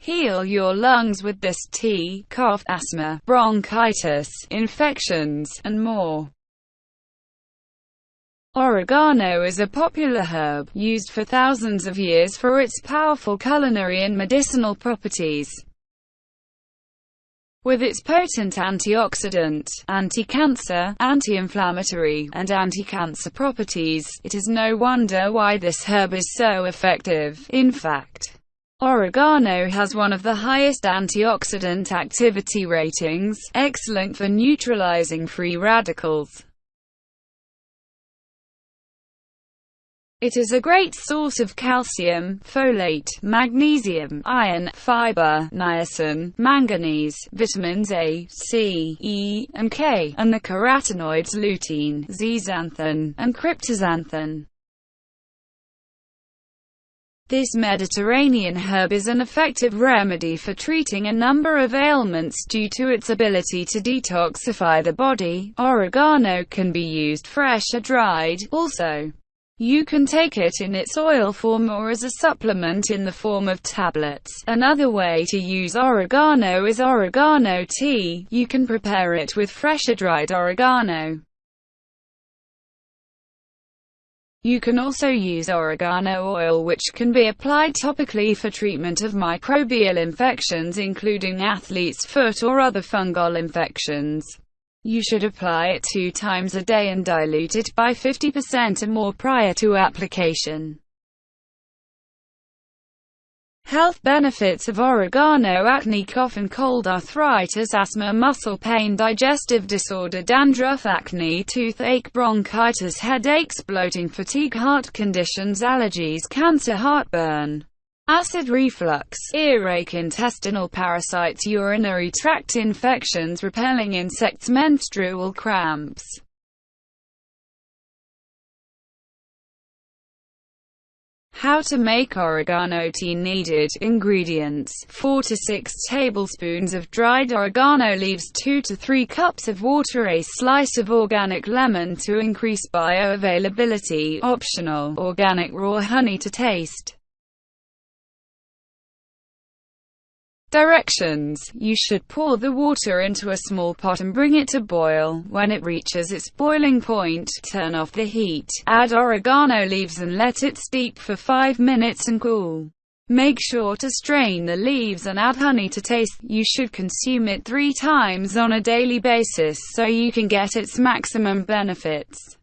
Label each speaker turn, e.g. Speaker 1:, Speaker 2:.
Speaker 1: Heal your lungs with this tea, cough, asthma, bronchitis, infections, and more. Oregano is a popular herb, used for thousands of years for its powerful culinary and medicinal properties. With its potent antioxidant, anti-cancer, anti-inflammatory, and anti-cancer properties, it is no wonder why this herb is so effective. In fact, oregano has one of the highest antioxidant activity ratings, excellent for neutralizing free radicals. It is a great source of calcium, folate, magnesium, iron, fiber, niacin, manganese, vitamins A, C, E, and K, and the carotenoids lutein, zeaxanthin, and cryptoxanthin. This Mediterranean herb is an effective remedy for treating a number of ailments due to its ability to detoxify the body. Oregano can be used fresh or dried. Also, you can take it in its oil form or as a supplement in the form of tablets. Another way to use oregano is oregano tea. You can prepare it with fresh or dried oregano. You can also use oregano oil, which can be applied topically for treatment of microbial infections including athlete's foot or other fungal infections. You should apply it 2 times a day and dilute it by 50% or more prior to application. Health benefits of oregano: acne, cough and cold, arthritis, asthma, muscle pain, digestive disorder, dandruff, acne, toothache, bronchitis, headaches, bloating, fatigue, heart conditions, allergies, cancer, heartburn, acid reflux, earache, intestinal parasites, urinary tract infections, repelling insects, menstrual cramps. How to make oregano tea. Needed ingredients: 4 to 6 tablespoons of dried oregano leaves, 2 to 3 cups of water, a slice of organic lemon to increase bioavailability, optional, organic raw honey to taste. Directions: you should pour the water into a small pot and bring it to boil. When it reaches its boiling point, turn off the heat. Add oregano leaves and let it steep for 5 minutes and cool. Make sure to strain the leaves and add honey to taste. You should consume it 3 times on a daily basis so you can get its maximum benefits.